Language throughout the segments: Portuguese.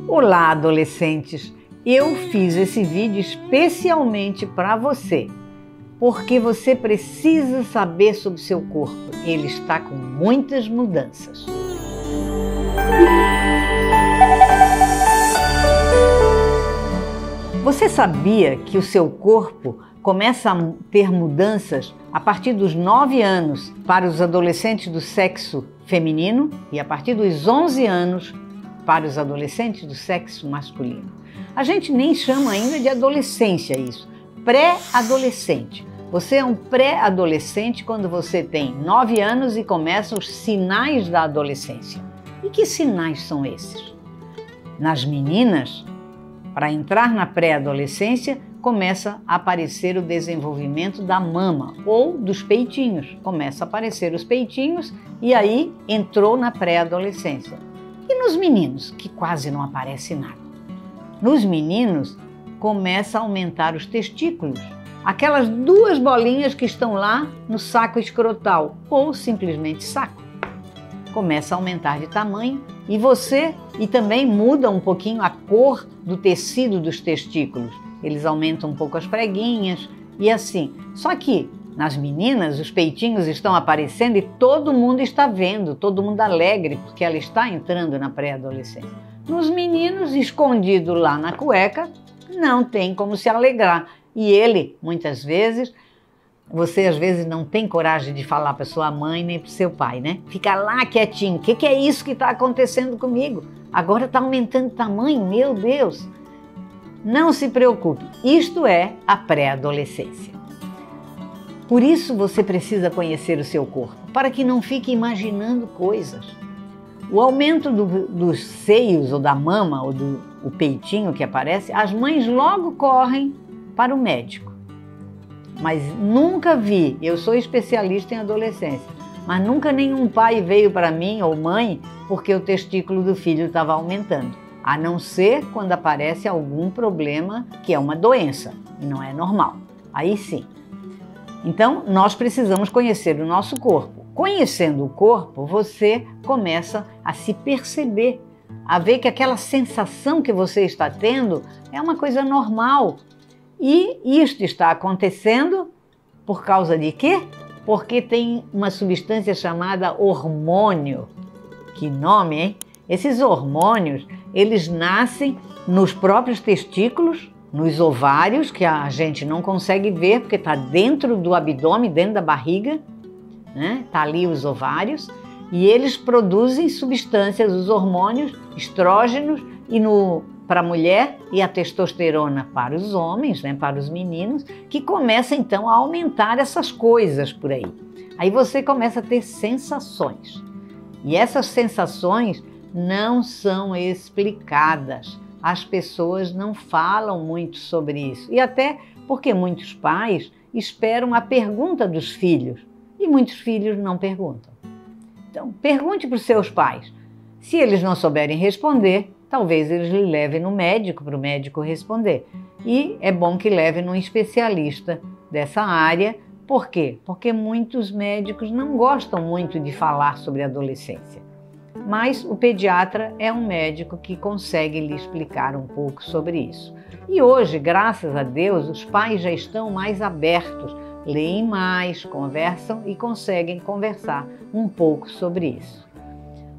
Olá, adolescentes! Eu fiz esse vídeo especialmente para você, porque você precisa saber sobre o seu corpo. Ele está com muitas mudanças. Você sabia que o seu corpo começa a ter mudanças a partir dos 9 anos para os adolescentes do sexo feminino e a partir dos 11 anos para os adolescentes do sexo masculino? A gente nem chama ainda de adolescência isso, pré-adolescente. Você é um pré-adolescente quando você tem 9 anos e começam os sinais da adolescência. E que sinais são esses? Nas meninas, para entrar na pré-adolescência, começa a aparecer o desenvolvimento da mama ou dos peitinhos. Começa a aparecer os peitinhos e aí entrou na pré-adolescência. E nos meninos, que quase não aparece nada? Nos meninos, começa a aumentar os testículos. Aquelas duas bolinhas que estão lá no saco escrotal ou simplesmente saco. Começa a aumentar de tamanho e também muda um pouquinho a cor do tecido dos testículos. Eles aumentam um pouco as preguinhas e assim. Só que nas meninas os peitinhos estão aparecendo e todo mundo está vendo, todo mundo alegre porque ela está entrando na pré-adolescência. Nos meninos, escondido lá na cueca, não tem como se alegrar. E ele, muitas vezes, você às vezes não tem coragem de falar para sua mãe nem para o seu pai, né? Fica lá quietinho. O que é isso que está acontecendo comigo? Agora está aumentando o tamanho, meu Deus! Não se preocupe, isto é a pré-adolescência. Por isso você precisa conhecer o seu corpo, para que não fique imaginando coisas. O aumento dos seios ou da mama ou do peitinho que aparece, as mães logo correm para o médico. Mas nunca vi, eu sou especialista em adolescência, mas nunca nenhum pai veio para mim ou mãe porque o testículo do filho estava aumentando. A não ser quando aparece algum problema que é uma doença e não é normal. Aí sim. Então, nós precisamos conhecer o nosso corpo. Conhecendo o corpo, você começa a se perceber, a ver que aquela sensação que você está tendo é uma coisa normal. E isto está acontecendo por causa de quê? Porque tem uma substância chamada hormônio. Que nome, hein? Esses hormônios, eles nascem nos próprios testículos, nos ovários, que a gente não consegue ver porque está dentro do abdômen, dentro da barriga, né? Tá ali os ovários, e eles produzem substâncias, os hormônios, estrógenos, e para a mulher e a testosterona para os homens, né? Para os meninos, que começa então a aumentar essas coisas por aí. Aí você começa a ter sensações, e essas sensações não são explicadas. As pessoas não falam muito sobre isso. E até porque muitos pais esperam a pergunta dos filhos. E muitos filhos não perguntam. Então, pergunte para os seus pais. Se eles não souberem responder, talvez eles lhe levem no médico, para o médico responder. E é bom que leve num especialista dessa área. Por quê? Porque muitos médicos não gostam muito de falar sobre adolescência. Mas o pediatra é um médico que consegue lhe explicar um pouco sobre isso. E hoje, graças a Deus, os pais já estão mais abertos, leem mais, conversam e conseguem conversar um pouco sobre isso.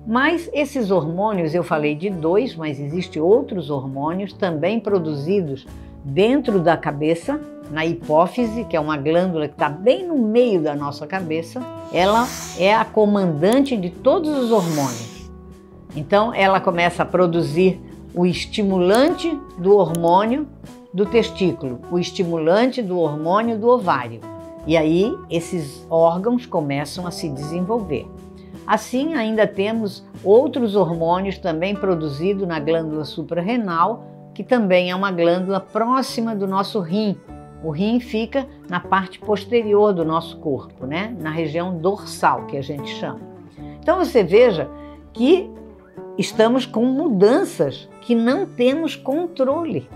Mas esses hormônios, eu falei de 2, mas existem outros hormônios também produzidos dentro da cabeça, na hipófise, que é uma glândula que está bem no meio da nossa cabeça. Ela é a comandante de todos os hormônios. Então, ela começa a produzir o estimulante do hormônio do testículo, o estimulante do hormônio do ovário. E aí, esses órgãos começam a se desenvolver. Assim, ainda temos outros hormônios também produzidos na glândula suprarrenal, que também é uma glândula próxima do nosso rim. O rim fica na parte posterior do nosso corpo, né? Na região dorsal, que a gente chama. Então você veja que estamos com mudanças que não temos controle,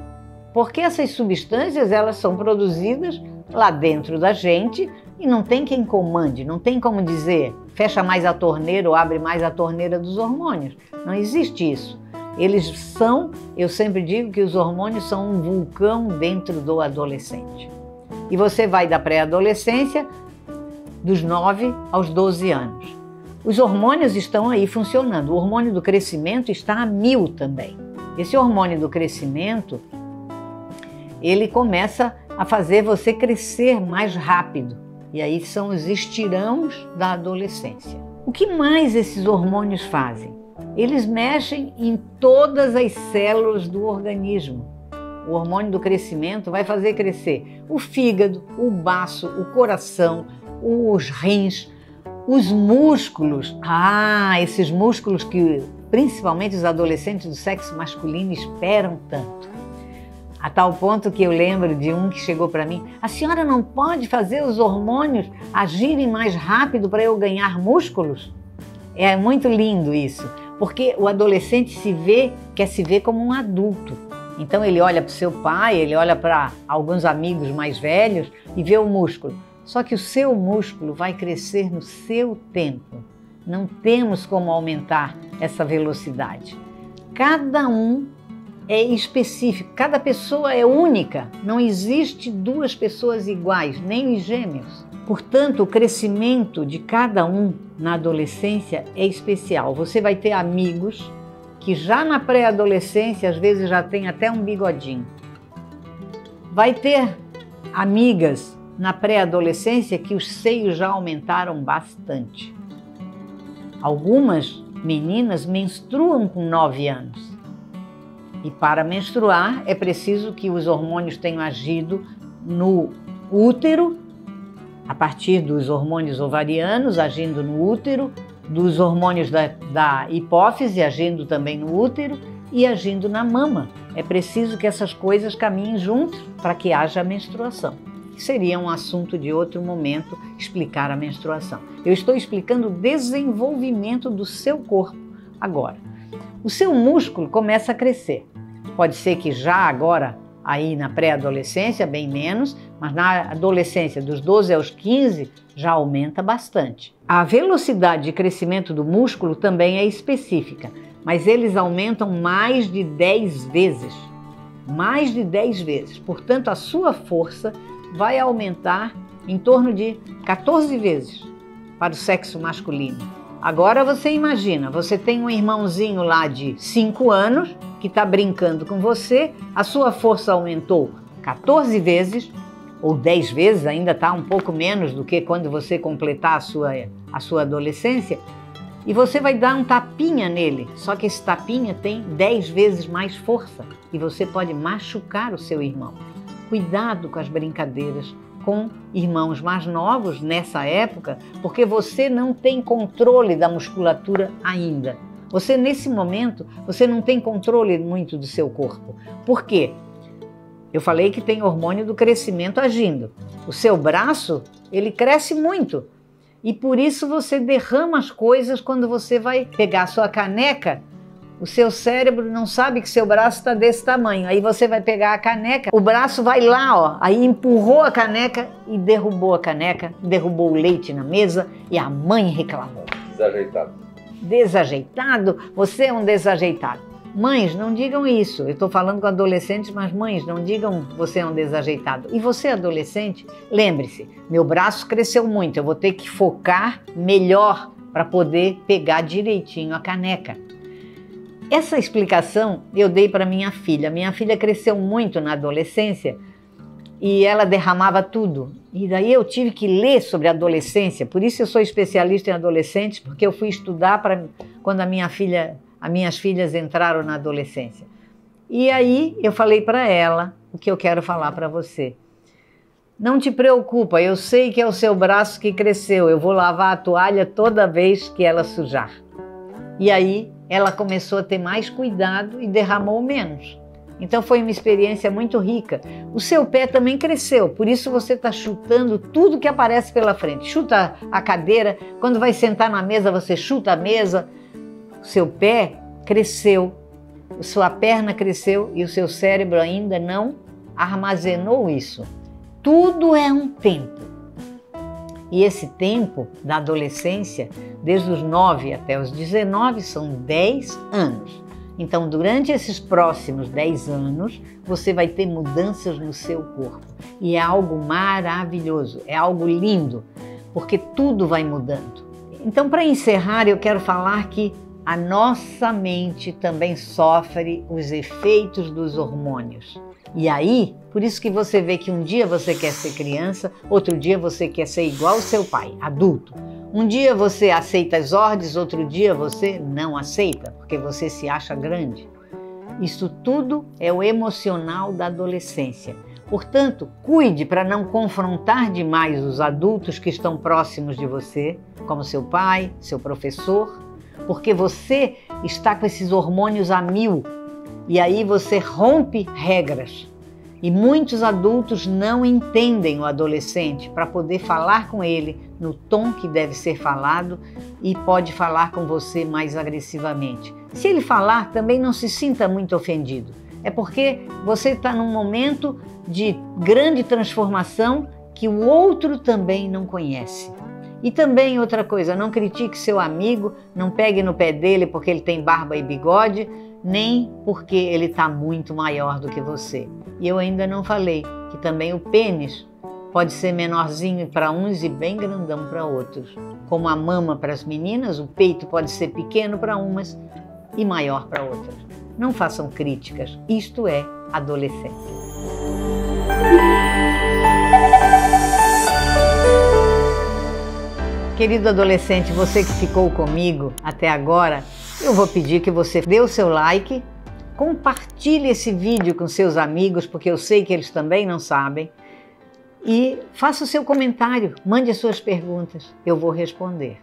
porque essas substâncias elas são produzidas lá dentro da gente e não tem quem comande, não tem como dizer fecha mais a torneira ou abre mais a torneira dos hormônios. Não existe isso. Eles são, eu sempre digo que os hormônios são um vulcão dentro do adolescente. E você vai da pré-adolescência, dos 9 aos 12 anos. Os hormônios estão aí funcionando. O hormônio do crescimento está a 1000 também. Esse hormônio do crescimento, ele começa a fazer você crescer mais rápido. E aí são os estirões da adolescência. O que mais esses hormônios fazem? Eles mexem em todas as células do organismo. O hormônio do crescimento vai fazer crescer o fígado, o baço, o coração, os rins, os músculos. Esses músculos que principalmente os adolescentes do sexo masculino esperam tanto. A tal ponto que eu lembro de um que chegou para mim: a senhora não pode fazer os hormônios agirem mais rápido para eu ganhar músculos? É muito lindo isso, porque o adolescente quer se ver como um adulto. Então ele olha para o seu pai, ele olha para alguns amigos mais velhos e vê o músculo. Só que o seu músculo vai crescer no seu tempo. Não temos como aumentar essa velocidade. Cada um é específico, cada pessoa é única. Não existe duas pessoas iguais, nem os gêmeos. Portanto, o crescimento de cada um na adolescência é especial. Você vai ter amigos que já na pré-adolescência, às vezes já tem até um bigodinho. Vai ter amigas na pré-adolescência que os seios já aumentaram bastante. Algumas meninas menstruam com 9 anos. E para menstruar é preciso que os hormônios tenham agido no útero, a partir dos hormônios ovarianos agindo no útero, dos hormônios da hipófise agindo também no útero e agindo na mama. É preciso que essas coisas caminhem juntos para que haja a menstruação. Seria um assunto de outro momento explicar a menstruação. Eu estou explicando o desenvolvimento do seu corpo agora. O seu músculo começa a crescer. Pode ser que já agora, aí na pré-adolescência, bem menos, mas na adolescência, dos 12 aos 15, já aumenta bastante. A velocidade de crescimento do músculo também é específica, mas eles aumentam mais de 10 vezes. Mais de 10 vezes. Portanto, a sua força vai aumentar em torno de 14 vezes para o sexo masculino. Agora você imagina, você tem um irmãozinho lá de 5 anos que está brincando com você, a sua força aumentou 14 vezes, ou 10 vezes, ainda está um pouco menos do que quando você completar a sua adolescência, e você vai dar um tapinha nele, só que esse tapinha tem 10 vezes mais força e você pode machucar o seu irmão. Cuidado com as brincadeiras com irmãos mais novos nessa época, porque você não tem controle da musculatura ainda. Você, nesse momento, você não tem controle muito do seu corpo. Por quê? Eu falei que tem hormônio do crescimento agindo. O seu braço, ele cresce muito. E por isso você derrama as coisas quando você vai pegar a sua caneca. O seu cérebro não sabe que seu braço está desse tamanho. Aí você vai pegar a caneca, o braço vai lá, ó. Aí empurrou a caneca e derrubou a caneca, derrubou o leite na mesa e a mãe reclamou. Desajeitado. Desajeitado? Você é um desajeitado. Mães, não digam isso. Eu estou falando com adolescentes, mas mães, não digam você é um desajeitado. E você, adolescente, lembre-se, meu braço cresceu muito, eu vou ter que focar melhor para poder pegar direitinho a caneca. Essa explicação eu dei para minha filha. Minha filha cresceu muito na adolescência e ela derramava tudo. E daí eu tive que ler sobre a adolescência. Por isso eu sou especialista em adolescentes, porque eu fui estudar quando as minhas filhas entraram na adolescência. E aí eu falei para ela o que eu quero falar para você. Não te preocupa, eu sei que é o seu braço que cresceu. Eu vou lavar a toalha toda vez que ela sujar. E aí ela começou a ter mais cuidado e derramou menos. Então foi uma experiência muito rica. O seu pé também cresceu, por isso você está chutando tudo que aparece pela frente. Chuta a cadeira, quando vai sentar na mesa você chuta a mesa. O seu pé cresceu, a sua perna cresceu e o seu cérebro ainda não armazenou isso. Tudo é um tempo. E esse tempo da adolescência, desde os 9 até os 19, são 10 anos. Então, durante esses próximos 10 anos, você vai ter mudanças no seu corpo. E é algo maravilhoso, é algo lindo, porque tudo vai mudando. Então, para encerrar, eu quero falar que a nossa mente também sofre os efeitos dos hormônios. E aí, por isso que você vê que um dia você quer ser criança, outro dia você quer ser igual ao seu pai, adulto. Um dia você aceita as ordens, outro dia você não aceita, porque você se acha grande. Isso tudo é o emocional da adolescência. Portanto, cuide para não confrontar demais os adultos que estão próximos de você, como seu pai, seu professor, porque você está com esses hormônios a mil e aí você rompe regras. E muitos adultos não entendem o adolescente para poder falar com ele no tom que deve ser falado e pode falar com você mais agressivamente. Se ele falar, também não se sinta muito ofendido. É porque você está num momento de grande transformação que o outro também não conhece. E também outra coisa, não critique seu amigo, não pegue no pé dele porque ele tem barba e bigode, nem porque ele está muito maior do que você. E eu ainda não falei que também o pênis pode ser menorzinho para uns e bem grandão para outros. Como a mama para as meninas, o peito pode ser pequeno para umas e maior para outras. Não façam críticas, isto é adolescência. Querido adolescente, você que ficou comigo até agora, eu vou pedir que você dê o seu like, compartilhe esse vídeo com seus amigos, porque eu sei que eles também não sabem, e faça o seu comentário, mande as suas perguntas, eu vou responder.